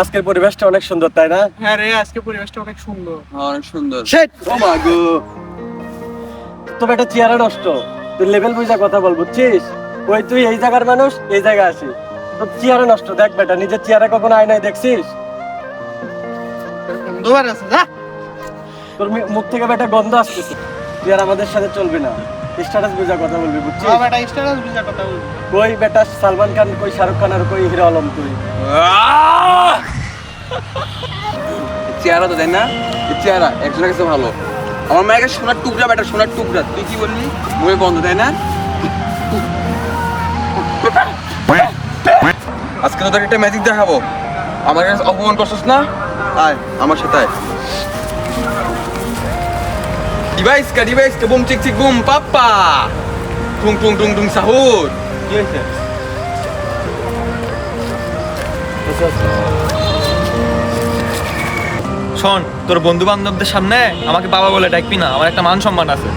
আজকের পরিবেশটা অনেক সুন্দর, তাই না? হ্যাঁ রে, আজকে পরিবেশটা অনেক সুন্দর। অনেক সুন্দর। শিট, ও মা গো, তবে এটা চেয়ারে নষ্ট। তুই লেভেল বুঝা কথা বল, বুঝছিস? ওই তুই এই জায়গার মানুষ, এই জায়গায় আসিস, তোর চেয়ারে নষ্ট। দেখ বেটা, নিজের চেয়ারে কখনো আয়নায় দেখছিস? দুবার আছে যা। তোর মুখ থেকে বেটা গন্ধ আসতেছে। তুই আর আমাদের সাথে চলবি না। স্ট্যাটাস বুঝা কথা বলবি, বুঝছিস? হ্যাঁ বেটা, স্ট্যাটাস বুঝা কথা বল। কই বেটা সালমান খান, কই শাহরুখ খান, আর কই হিরো আলম তুই? চেহারা তো তাই না? এই চেহারা একজনের কাছে ভালো। আমার মায়ের সোনার টুকরা, বেটা সোনার টুকরা। তুই কি বললি? মুখে বন্ধ, তাই না? আজকে তোদের একটা ম্যাজিক দেখাবো। আমার কাছে অপমান করছিস না? আয় আমার সাথে আয়। ডিভাইস কা বুম চিক চিক বুম পাপ্পা টুং টুং টুং টুং সাহুর। কি হয়েছে? শোন, তোর বন্ধু বান্ধবদের সামনে আমাকে বাবা বলে ডাকবি না, আমার একটা মান সম্মান আছে।